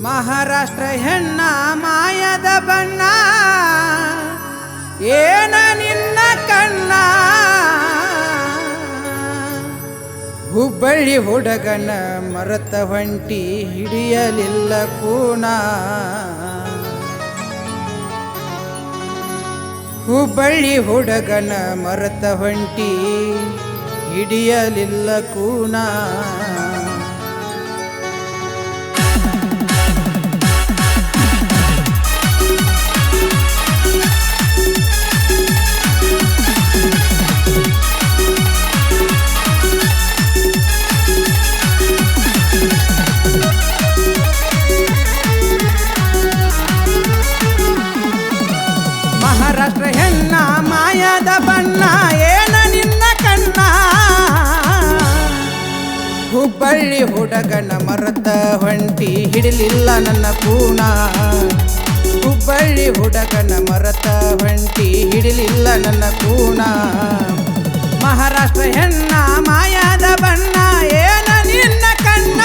ಮಹಾರಾಷ್ಟ್ರ ಹೆಣ್ಣ ಮಾಯದ ಬಣ್ಣ ಏನ ನಿನ್ನ ಕಣ್ಣ ಹುಬ್ಬಳ್ಳಿ ಹುಡುಗನ ಮರತ ಹೊಂಟಿ ಹಿಡಿಯಲಿಲ್ಲ ಕೂನ ಹುಬ್ಬಳ್ಳಿ ಹುಡುಗನ ಮರತ ಹೊಂಟಿ ಹಿಡಿಯಲಿಲ್ಲ ಕೂನ ಮಹಾರಾಷ್ಟ್ರ ಹೆಣ್ಣ ಮಾಯದ ಬಣ್ಣ ಏನ ನಿನ್ನ ಕಣ್ಣ ಹುಬ್ಬಳ್ಳಿ ಹುಡುಗನ ಮರತ ಹೊಂಟಿ ಹಿಡಿಲಿಲ್ಲ ನನ್ನ ಕೂನ ಹುಬ್ಬಳ್ಳಿ ಹುಡುಗನ ಮರತ ಹೊಂಟಿ ಹಿಡಿಲಿಲ್ಲ ನನ್ನ ಕೂನ ಮಹಾರಾಷ್ಟ್ರ ಹೆಣ್ಣ ಮಾಯದ ಬಣ್ಣ ಏನ ನಿನ್ನ ಕಣ್ಣ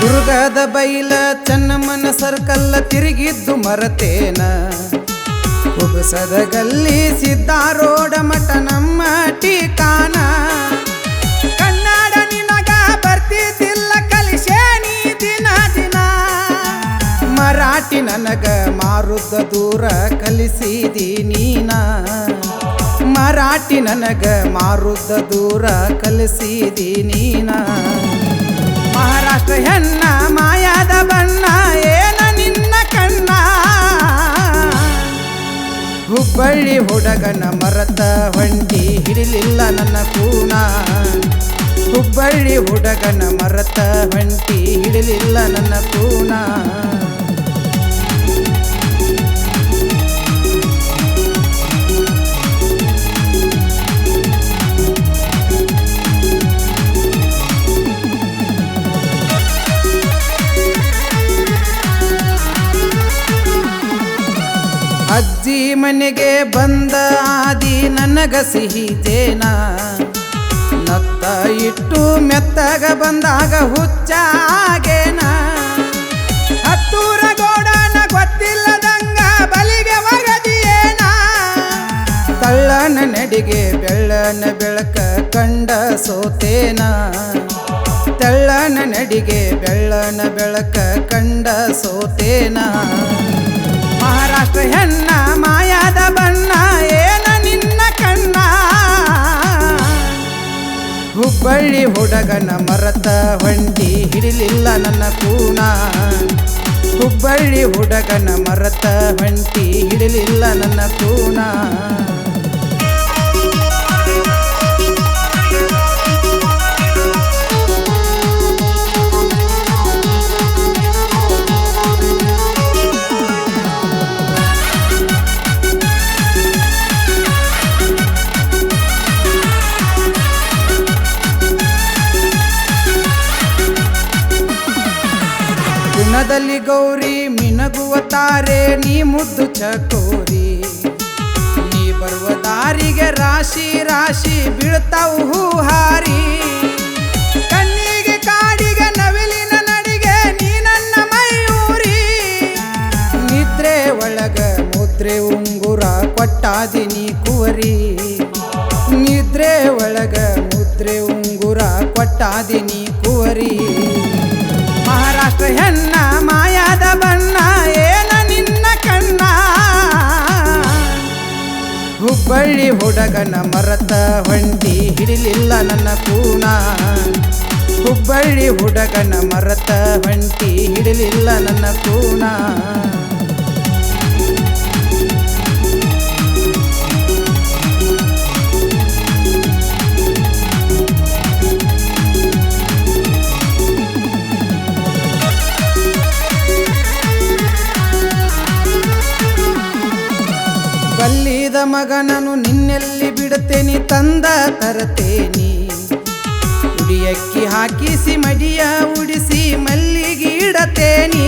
ದುರ್ಗದ ಬೈಲ ಚನ್ನಮ್ಮನ ಸರ್ಕಲ್ಲ ತಿರುಗಿದ್ದು ಮರತೇನ ಹುಬಸದ ಗಲ್ಲಿ ಸಿದ್ದಾರೋಡ ಮಠ ನಮ್ಮ ಟೀಕಾನ ಕನ್ನಡ ನಿನಗ ಬರ್ತಿದ್ದಿಲ್ಲ ಕಲಿಸೇನಿ ದಿನ ದಿನ ಮರಾಠಿ ನನಗ ಮಾರುದ್ದ ದೂರ ಕಲಿಸಿದಿ ನೀನ ಮರಾಠಿ ನನಗ ಮಾರುದ್ದ ದೂರ ಕಲಿಸಿದಿ ನೀನ ಮಹಾರಾಷ್ಟ್ರ ಹೆಣ್ಣ ಮಾಯದ ಬಣ್ಣ ಏನ ನಿನ್ನ ಕಣ್ಣ ಹುಬ್ಬಳ್ಳಿ ಹುಡುಗನ ಮರತ ಹೊಂಟಿ ಹಿಡಿಲಿಲ್ಲ ನನ್ನ ಕೂನ ಹುಬ್ಬಳ್ಳಿ ಹುಡುಗನ ಮರತ ಹೊಂಟಿ ಹಿಡಿಲಿಲ್ಲ ನನ್ನ ಕೂನ ಅಜ್ಜಿ ಮನೆಗೆ ಬಂದ ಆದಿ ನನಗ ಸಿಹಿ ಜೇನ ನತ್ತ ಇಟ್ಟು ಮೆತ್ತಗ ಬಂದಾಗ ಹುಚ್ಚಾಗೇನ ಹತ್ತೂರ ಗೋಡನ ಗೊತ್ತಿಲ್ಲದಂಗ ಬಲಿಗೆ ಒಗದಿಯೇನ ತಳ್ಳನ ನಡಿಗೆ ಬೆಳ್ಳನ ಬೆಳಕ ಕಂಡ ಸೋತೇನ ತಳ್ಳನ ನಡಿಗೆ ಬೆಳ್ಳನ ಬೆಳಕ ಕಂಡ ಸೋತೇನ ಮಹಾರಾಷ್ಟ್ರ ಹೆಣ್ಣ ಮಾಯದ ಬಣ್ಣ ಏನ ನಿನ್ನ ಕಣ್ಣ ಹುಬ್ಬಳ್ಳಿ ಹುಡುಗನ ಮರತ ಹೊಂಟಿ ಹಿಡಿಲಿಲ್ಲ ನನ್ನ ಕೂನ ಹುಬ್ಬಳ್ಳಿ ಹುಡುಗನ ಮರತ ಹೊಂಟಿ ಹಿಡಿಲಿಲ್ಲ ನನ್ನ ಕೂನ ಗುಣದಲ್ಲಿ ಗೌರಿ ಮಿನಗುವ ತಾರೆ ನೀ ಮುದ್ದು ಚಕೋರಿ ನೀ ಬರುವ ದಾರಿಗೆ ರಾಶಿ ರಾಶಿ ಬೀಳ್ತಾವು ಹೂಹಾರಿ ಕಣ್ಣಿಗೆ ಕಾಡಿಗೆ ನವಿಲಿನ ನಡಿಗೆ ನೀ ನನ್ನ ಮಯೂರಿ ನಿದ್ರೆ ಒಳಗ ಮುದ್ರೆ ಉಂಗುರ ಕೊಟ್ಟಾದಿ ನೀ ಕುವರಿ ನಿದ್ರೆ ಒಳಗ ಮುದ್ರೆ ಉಂಗುರ ಕೊಟ್ಟಾದಿ ನೀ ಕುವರಿ ಮಹಾರಾಷ್ಟ್ರ ಹೆಣ್ಣ ಮಾಯದ ಬಣ್ಣ ಏನ ನಿನ್ನ ಕಣ್ಣ ಹುಬ್ಬಳ್ಳಿ ಹುಡುಗನ ಮರತ ಹೊಂಟಿ ಹಿಡಿಲಿಲ್ಲ ನನ್ನ ಕೂನ ಹುಬ್ಬಳ್ಳಿ ಹುಡುಗನ ಮರತ ಹೊಂಟಿ ಹಿಡಿಲಿಲ್ಲ ನನ್ನ ಕೂನ ಬಲ್ಲಿದ ಮಗನನು ನಿನ್ನೆಲ್ಲಿ ಬಿಡುತ್ತೇನಿ ತಂದ ತರತೇನಿ ಉಡಿಯಕ್ಕಿ ಹಾಕಿಸಿ ಮಡಿಯ ಉಡಿಸಿ ಮಲ್ಲಿಗೆ ಇಡತೇನಿ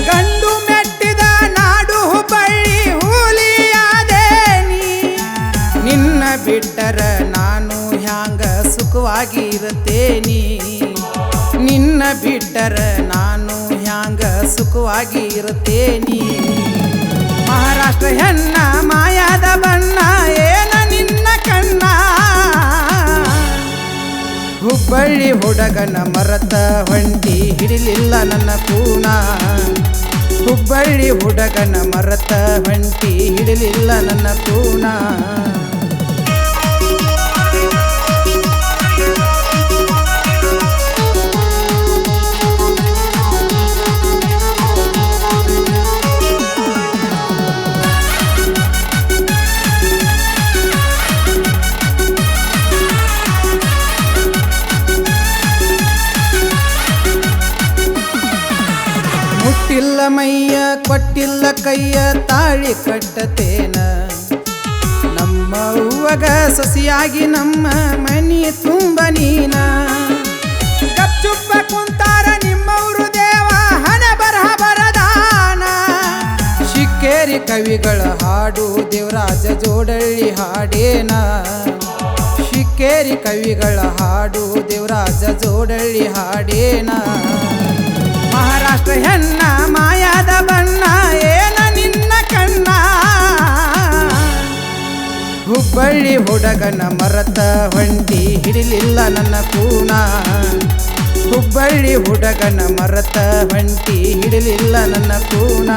ಗಂಡು ಮೆಟ್ಟಿದ ನಾಡು ಹುಬ್ಬಳ್ಳಿ ಹೂಲಿಯಾದೇನಿ ನಿನ್ನ ಬಿಟ್ಟರ ನಾನು ಹ್ಯಾಂಗ ಸುಖವಾಗಿ ಇರುತ್ತೇನಿ ನಿನ್ನ ಬಿಟ್ಟರ ನಾನು ಹ್ಯಾಂಗ ಸುಖವಾಗಿ ಇರುತ್ತೇನಿ ಮಹಾರಾಷ್ಟ್ರ ಹೆಣ್ಣ ಮಾಯಾದ ಬಣ್ಣ ಏನ ನಿನ್ನ ಕಣ್ಣ ಹುಬ್ಬಳ್ಳಿ ಹುಡುಗನ ಮರತ ಹೊಂಟಿ ಹಿಡಿಲಿಲ್ಲ ನನ್ನ ಕೂನ ಹುಬ್ಬಳ್ಳಿ ಹುಡುಗನ ಮರತ ಹೊಂಟಿ ಹಿಡಿಲಿಲ್ಲ ನನ್ನ ಕೂನ ಮುಟ್ಟಿಲ್ಲ ಮೈಯ ಕೊಟ್ಟಿಲ್ಲ ಕೈಯ ತಾಳಿ ಕಟ್ಟತೇನ ನಮ್ಮ ಹೂವಗ ಸಸಿಯಾಗಿ ನಮ್ಮ ಮನಿ ತುಂಬ ನೀನ ಗಪ್ಚುಪ್ಪ ಕುಂತಾರ ನಿಮ್ಮವರು ದೇವ ಹಣ ಬರಹ ಬರದಾನ ಶಿಕ್ಕೇರಿ ಕವಿಗಳ ಹಾಡು ದೇವರಾಜ ಜೋಡಳ್ಳಿ ಹಾಡೇನ ಶಿಕ್ಕೇರಿ ಕವಿಗಳ ಹಾಡು ದೇವರಾಜ ಜೋಡಳ್ಳಿ ಹಾಡೇನ ಮಹಾರಾಷ್ಟ್ರ ಹೆಣ್ಣ ಮಾಯಾದ ಬಣ್ಣ ಏನ ನಿನ್ನ ಕಣ್ಣ ಹುಬ್ಬಳ್ಳಿ ಹುಡುಗನ ಮರತ ಹೊಂಟಿ ಹಿಡಿಲಿಲ್ಲ ನನ್ನ ಕೂನ ಹುಬ್ಬಳ್ಳಿ ಹುಡುಗನ ಮರತ ಹೊಂಟಿ ಹಿಡಿಲಿಲ್ಲ ನನ್ನ ಕೂನ